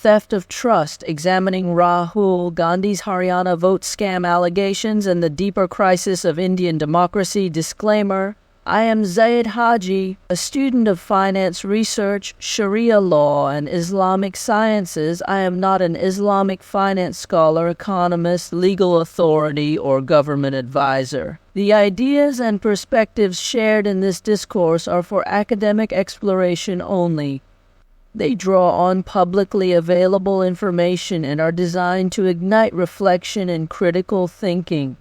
theft of trust, examining Rahul Gandhi's Haryana vote scam allegations and the deeper crisis of Indian democracy. Disclaimer: I am ZAYD Haji, a student of finance research, Sharia law, and Islamic sciences. I am not an Islamic finance scholar, economist, legal authority, or government advisor. The ideas and perspectives shared in this discourse are for academic exploration only. They draw on publicly available information and are designed to ignite reflection and critical thinking.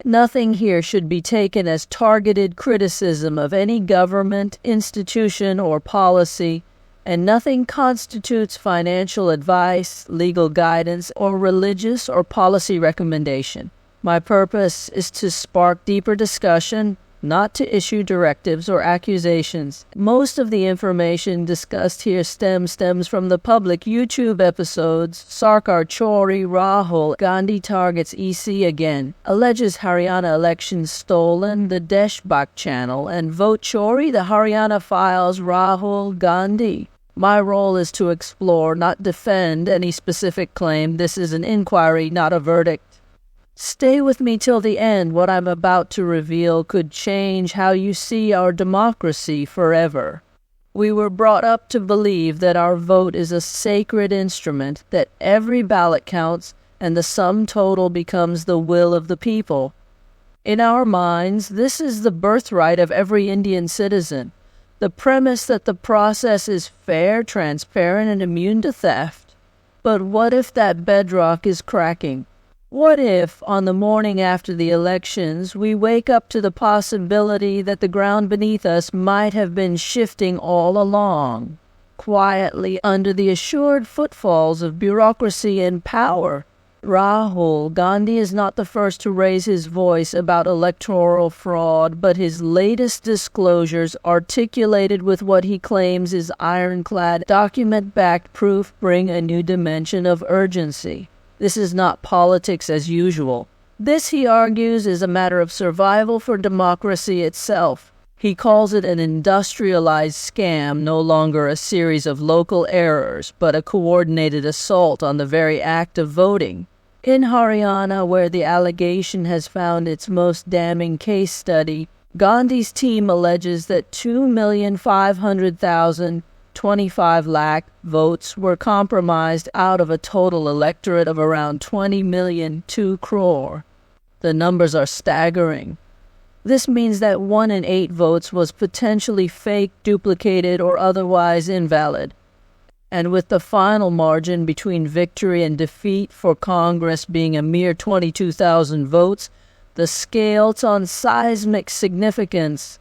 Nothing here should be taken as targeted criticism of any government, institution, or policy, and nothing constitutes financial advice, legal guidance, or religious or policy recommendation. My purpose is to spark deeper discussion, not to issue directives or accusations. Most of the information discussed here stems from the public YouTube episodes. Sarkar Chori, Rahul Gandhi targets EC again, alleges Haryana elections stolen, the Deshbak channel, and Vote Chori, the Haryana files Rahul Gandhi. My role is to explore, not defend, any specific claim. This is an inquiry, not a verdict. Stay with me till the end. What I'm about to reveal could change how you see our democracy forever. We were brought up to believe that our vote is a sacred instrument, that every ballot counts, and the sum total becomes the will of the people. In our minds, this is the birthright of every Indian citizen. The premise that the process is fair, transparent, and immune to theft. But what if that bedrock is cracking? What if, on the morning after the elections, we wake up to the possibility that the ground beneath us might have been shifting all along, quietly under the assured footfalls of bureaucracy and power? Rahul Gandhi is not the first to raise his voice about electoral fraud, but his latest disclosures, articulated with what he claims is ironclad, document-backed proof, bring a new dimension of urgency. This is not politics as usual. This, he argues, is a matter of survival for democracy itself. He calls it an industrialized scam, no longer a series of local errors, but a coordinated assault on the very act of voting. In Haryana, where the allegation has found its most damning case study, Gandhi's team alleges that 2,500,000 25 lakh votes were compromised out of a total electorate of around 20 million, 2 crore. The numbers are staggering. This means that 1 in 8 votes was potentially fake, duplicated, or otherwise invalid. And with the final margin between victory and defeat for Congress being a mere 22,000 votes, the scale's on seismic significance.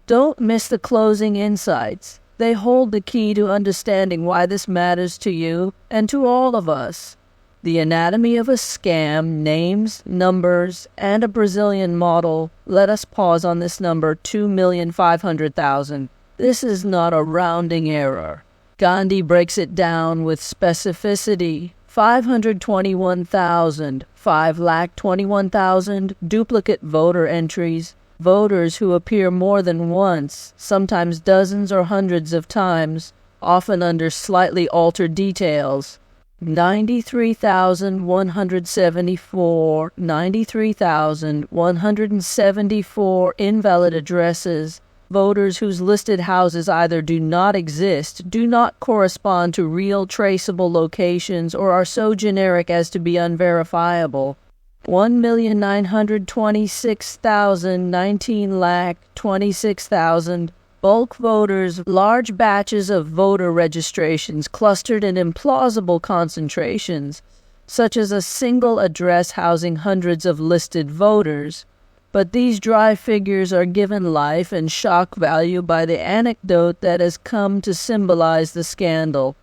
Don't miss the closing insights. They hold the key to understanding why this matters to you and to all of us. The anatomy of a scam, names, numbers, and a Brazilian model. Let us pause on this number, 2,500,000. This is not a rounding error. Gandhi breaks it down with specificity. 521,000, 5,21,000 duplicate voter entries. Voters who appear more than once, sometimes dozens or hundreds of times, often under slightly altered details. 93,174 invalid addresses. Voters whose listed houses either do not exist, do not correspond to real traceable locations, or are so generic as to be unverifiable. 1,926,000, 19,26,000 bulk voters, large batches of voter registrations clustered in implausible concentrations, such as a single address housing hundreds of listed voters. But these dry figures are given life and shock value by the anecdote that has come to symbolize the scandal.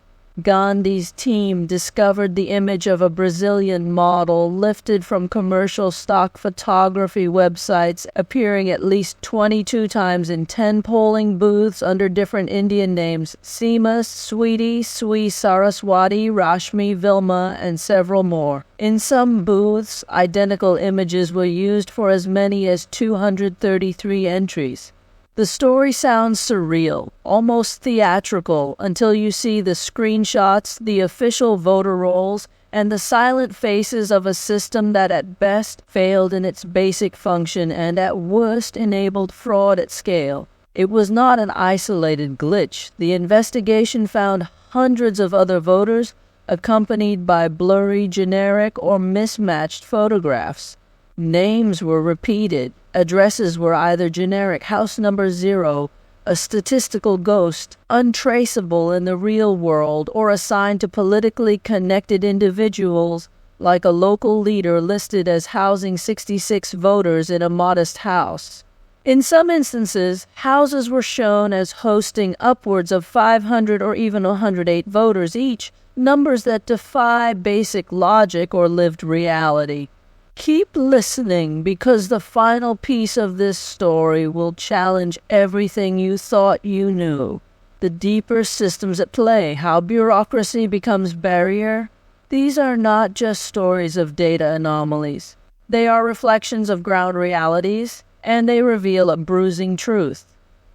Gandhi's team discovered the image of a Brazilian model lifted from commercial stock photography websites, appearing at least 22 times in 10 polling booths under different Indian names: Seema, Sweetie, Sui Saraswati, Rashmi, Vilma, and several more. In some booths, identical images were used for as many as 233 entries. The story sounds surreal, almost theatrical, until you see the screenshots, the official voter rolls, and the silent faces of a system that at best failed in its basic function and at worst enabled fraud at scale. It was not an isolated glitch. The investigation found hundreds of other voters, accompanied by blurry, generic, or mismatched photographs. Names were repeated. Addresses were either generic house number 0, a statistical ghost, untraceable in the real world, or assigned to politically connected individuals, like a local leader listed as housing 66 voters in a modest house. In some instances, houses were shown as hosting upwards of 500 or even 108 voters each, numbers that defy basic logic or lived reality. Keep listening, because the final piece of this story will challenge everything you thought you knew. The deeper systems at play, how bureaucracy becomes barrier. These are not just stories of data anomalies. They are reflections of ground realities, and they reveal a bruising truth.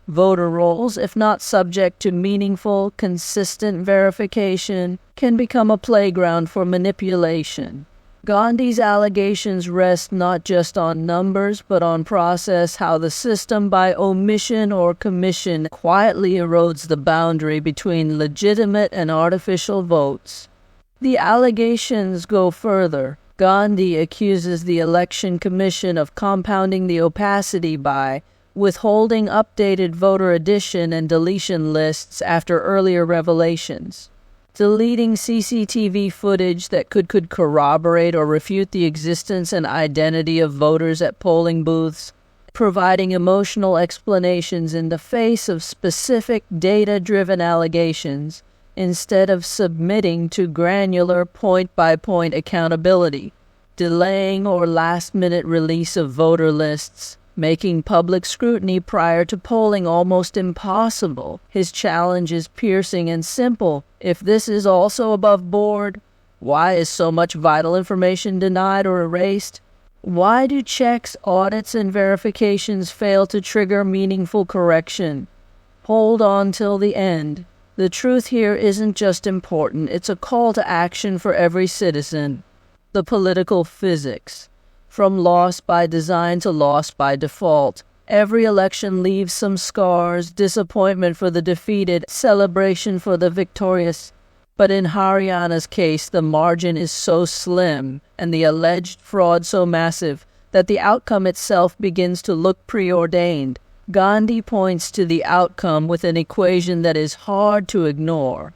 Voter rolls, if not subject to meaningful, consistent verification, can become a playground for manipulation. Gandhi's allegations rest not just on numbers, but on process, how the system, by omission or commission, quietly erodes the boundary between legitimate and artificial votes. The allegations go further. Gandhi accuses the Election Commission of compounding the opacity by withholding updated voter addition and deletion lists after earlier revelations, deleting CCTV footage that could corroborate or refute the existence and identity of voters at polling booths, providing emotional explanations in the face of specific data-driven allegations instead of submitting to granular point-by-point accountability, delaying or last-minute release of voter lists, making public scrutiny prior to polling almost impossible. His challenge is piercing and simple. If this is also above board, why is so much vital information denied or erased? Why do checks, audits, and verifications fail to trigger meaningful correction? Hold on till the end. The truth here isn't just important, it's a call to action for every citizen. The political physics. From loss by design to loss by default. Every election leaves some scars, disappointment for the defeated, celebration for the victorious. But in Haryana's case, the margin is so slim and the alleged fraud so massive that the outcome itself begins to look preordained. Gandhi points to the outcome with an equation that is hard to ignore.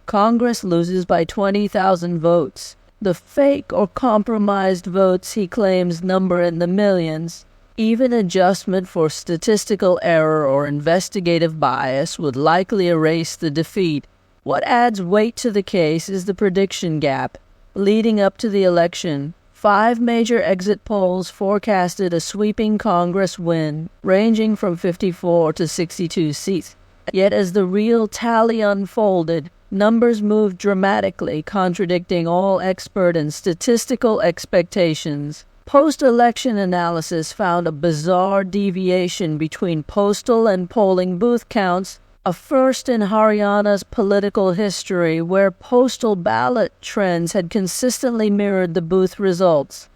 Congress loses by 20,000 votes. The fake or compromised votes he claims number in the millions. Even adjustment for statistical error or investigative bias would likely erase the defeat. What adds weight to the case is the prediction gap. Leading up to the election, 5 major exit polls forecasted a sweeping Congress win, ranging from 54 to 62 seats. Yet as the real tally unfolded, numbers moved dramatically, contradicting all expert and statistical expectations. Post-election analysis found a bizarre deviation between postal and polling booth counts, a first in Haryana's political history where postal ballot trends had consistently mirrored the booth results.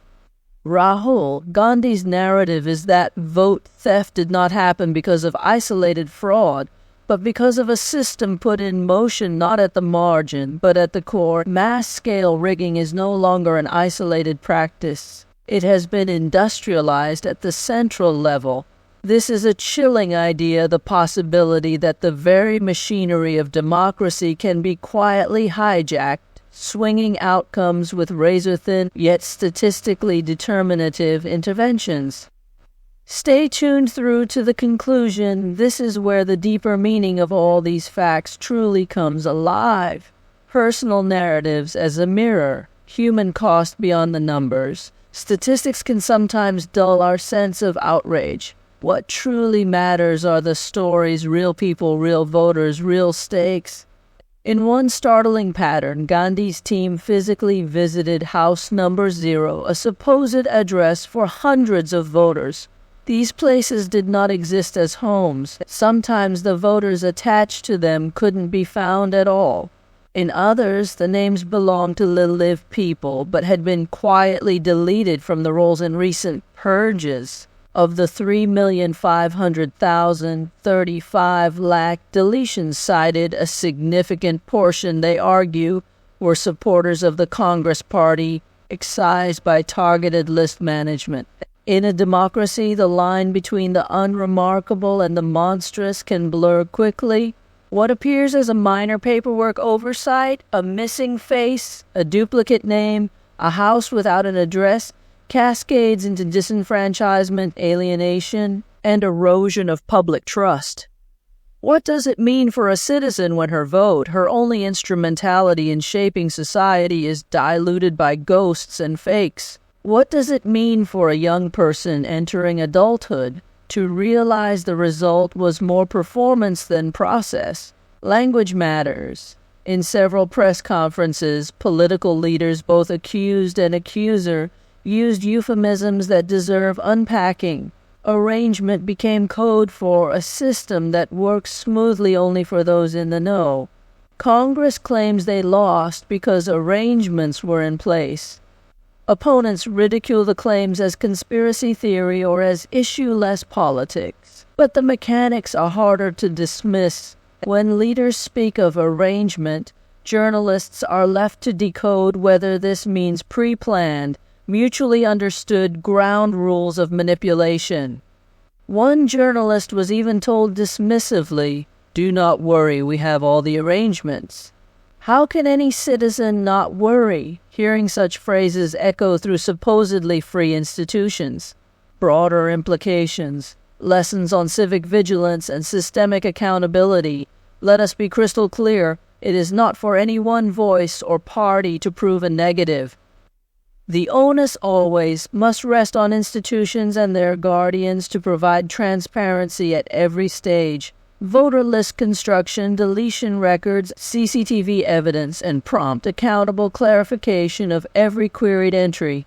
Rahul Gandhi's narrative is that vote theft did not happen because of isolated fraud, but because of a system put in motion not at the margin, but at the core. Mass-scale rigging is no longer an isolated practice. It has been industrialized at the central level. This is a chilling idea, the possibility that the very machinery of democracy can be quietly hijacked, swinging outcomes with razor-thin yet statistically determinative interventions. Stay tuned through to the conclusion. This is where the deeper meaning of all these facts truly comes alive. Personal narratives as a mirror, human cost beyond the numbers. Statistics can sometimes dull our sense of outrage. What truly matters are the stories, real people, real voters, real stakes. In one startling pattern, Gandhi's team physically visited house number 0, a supposed address for hundreds of voters. These places did not exist as homes. Sometimes the voters attached to them couldn't be found at all. In others, the names belonged to lived people, but had been quietly deleted from the rolls in recent purges. Of the 3,500,035 lakh deletions cited, a significant portion, they argue, were supporters of the Congress Party, excised by targeted list management. In a democracy, the line between the unremarkable and the monstrous can blur quickly. What appears as a minor paperwork oversight, a missing face, a duplicate name, a house without an address, cascades into disenfranchisement, alienation, and erosion of public trust. What does it mean for a citizen when her vote, her only instrumentality in shaping society, is diluted by ghosts and fakes? What does it mean for a young person entering adulthood to realize the result was more performance than process? Language matters. In several press conferences, political leaders, both accused and accuser, used euphemisms that deserve unpacking. Arrangement became code for a system that works smoothly only for those in the know. Congress claims they lost because arrangements were in place. Opponents ridicule the claims as conspiracy theory or as issue-less politics. But the mechanics are harder to dismiss. When leaders speak of arrangement, journalists are left to decode whether this means pre-planned, mutually understood ground rules of manipulation. One journalist was even told dismissively, "Do not worry, we have all the arrangements." How can any citizen not worry, hearing such phrases echo through supposedly free institutions? Broader implications, lessons on civic vigilance and systemic accountability. Let us be crystal clear, it is not for any one voice or party to prove a negative. The onus always must rest on institutions and their guardians to provide transparency at every stage. Voter list construction, deletion records, CCTV evidence, and prompt, accountable clarification of every queried entry.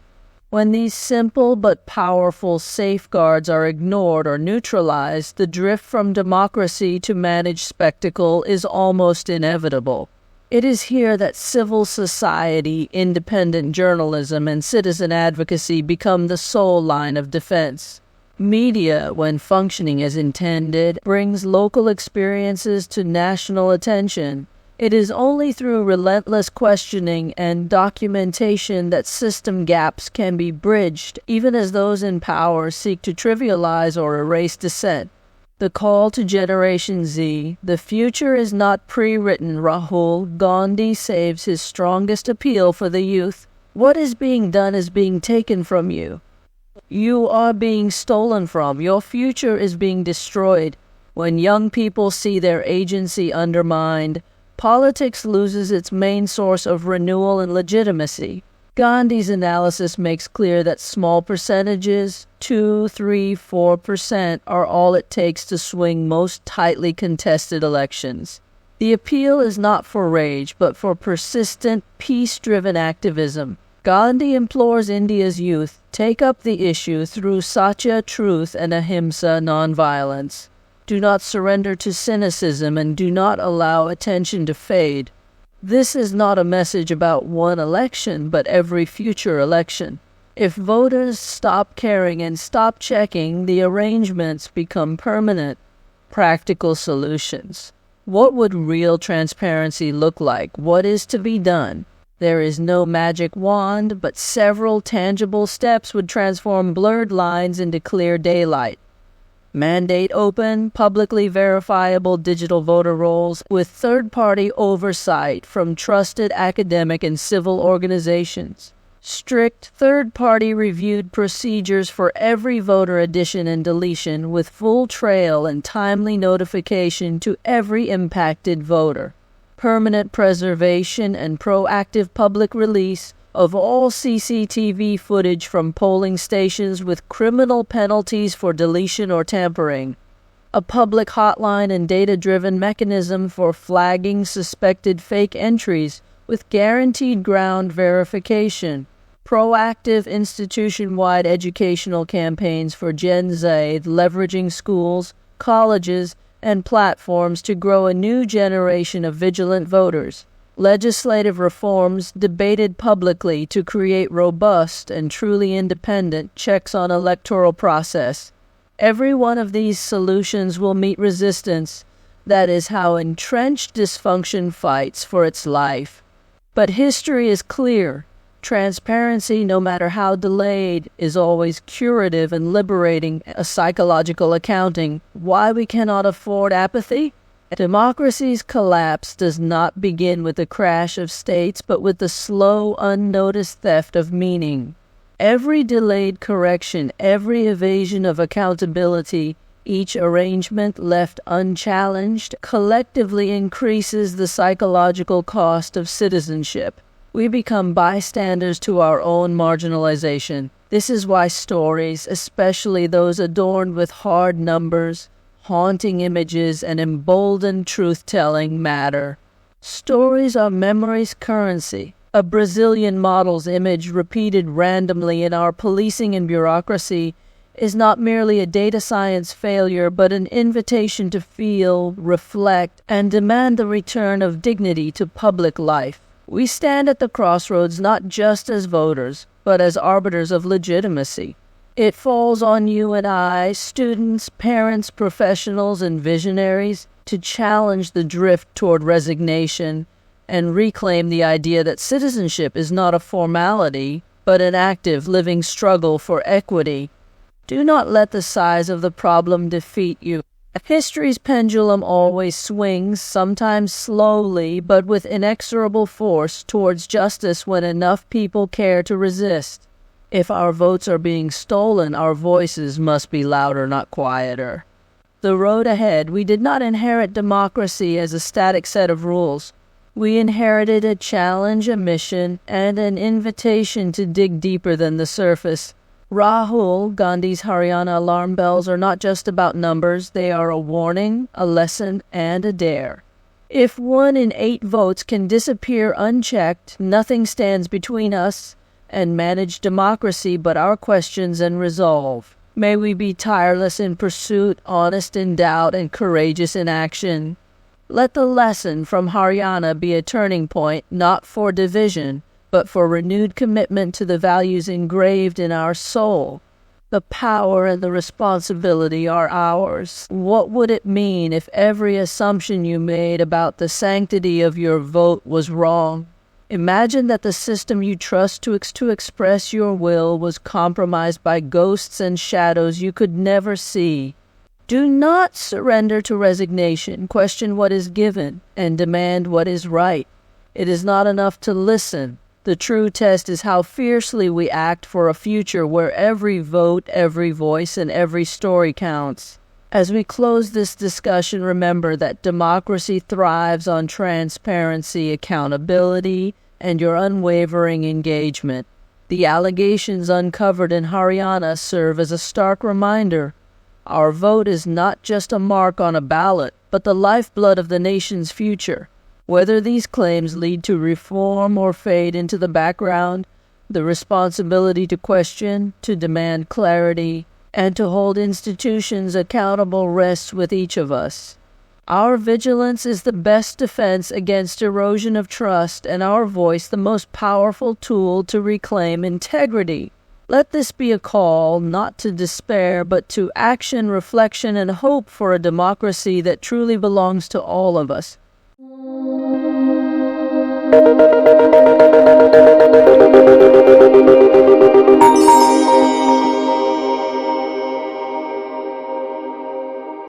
When these simple but powerful safeguards are ignored or neutralized, the drift from democracy to managed spectacle is almost inevitable. It is here that civil society, independent journalism, and citizen advocacy become the sole line of defense. Media, when functioning as intended, brings local experiences to national attention. It is only through relentless questioning and documentation that system gaps can be bridged, even as those in power seek to trivialize or erase dissent. The call to Generation Z, the future is not pre-written. Rahul Gandhi saves his strongest appeal for the youth. What is being done is being taken from you. You are being stolen from. Your future is being destroyed. When young people see their agency undermined, politics loses its main source of renewal and legitimacy. Gandhi's analysis makes clear that small percentages, 2, 3, 4%, are all it takes to swing most tightly contested elections. The appeal is not for rage, but for persistent, peace-driven activism. Gandhi implores India's youth, take up the issue through satya, truth, and ahimsa, nonviolence. Do not surrender to cynicism and do not allow attention to fade. This is not a message about one election, but every future election. If voters stop caring and stop checking, the arrangements become permanent. Practical solutions. What would real transparency look like? What is to be done? There is no magic wand, but several tangible steps would transform blurred lines into clear daylight. Mandate open, publicly verifiable digital voter rolls with third-party oversight from trusted academic and civil organizations. Strict third-party reviewed procedures for every voter addition and deletion with full trail and timely notification to every impacted voter. Permanent preservation and proactive public release of all CCTV footage from polling stations with criminal penalties for deletion or tampering. A public hotline and data-driven mechanism for flagging suspected fake entries with guaranteed ground verification. Proactive institution-wide educational campaigns for Gen Z, leveraging schools, colleges, and platforms to grow a new generation of vigilant voters. Legislative reforms debated publicly to create robust and truly independent checks on electoral process. Every one of these solutions will meet resistance. That is how entrenched dysfunction fights for its life. But history is clear. Transparency, no matter how delayed, is always curative and liberating, a psychological accounting. Why we cannot afford apathy? Democracy's collapse does not begin with the crash of states, but with the slow, unnoticed theft of meaning. Every delayed correction, every evasion of accountability, each arrangement left unchallenged, collectively increases the psychological cost of citizenship. We become bystanders to our own marginalization. This is why stories, especially those adorned with hard numbers, haunting images, and emboldened truth-telling, matter. Stories are memory's currency. A Brazilian model's image repeated randomly in our policing and bureaucracy is not merely a data science failure, but an invitation to feel, reflect, and demand the return of dignity to public life. We stand at the crossroads not just as voters, but as arbiters of legitimacy. It falls on you and I, students, parents, professionals, and visionaries, to challenge the drift toward resignation and reclaim the idea that citizenship is not a formality, but an active, living struggle for equity. Do not let the size of the problem defeat you. History's pendulum always swings, sometimes slowly, but with inexorable force, towards justice when enough people care to resist. If our votes are being stolen, our voices must be louder, not quieter. The road ahead, we did not inherit democracy as a static set of rules. We inherited a challenge, a mission, and an invitation to dig deeper than the surface. Rahul Gandhi's Haryana alarm bells are not just about numbers, they are a warning, a lesson, and a dare. If 1 in 8 votes can disappear unchecked, nothing stands between us and managed democracy but our questions and resolve. May we be tireless in pursuit, honest in doubt, and courageous in action. Let the lesson from Haryana be a turning point, not for division, but for renewed commitment to the values engraved in our soul. The power and the responsibility are ours. What would it mean if every assumption you made about the sanctity of your vote was wrong? Imagine that the system you trust to express your will was compromised by ghosts and shadows you could never see. Do not surrender to resignation. Question what is given and demand what is right. It is not enough to listen. The true test is how fiercely we act for a future where every vote, every voice, and every story counts. As we close this discussion, remember that democracy thrives on transparency, accountability, and your unwavering engagement. The allegations uncovered in Haryana serve as a stark reminder. Our vote is not just a mark on a ballot, but the lifeblood of the nation's future. Whether these claims lead to reform or fade into the background, the responsibility to question, to demand clarity, and to hold institutions accountable rests with each of us. Our vigilance is the best defense against erosion of trust, and our voice the most powerful tool to reclaim integrity. Let this be a call not to despair, but to action, reflection, and hope for a democracy that truly belongs to all of us.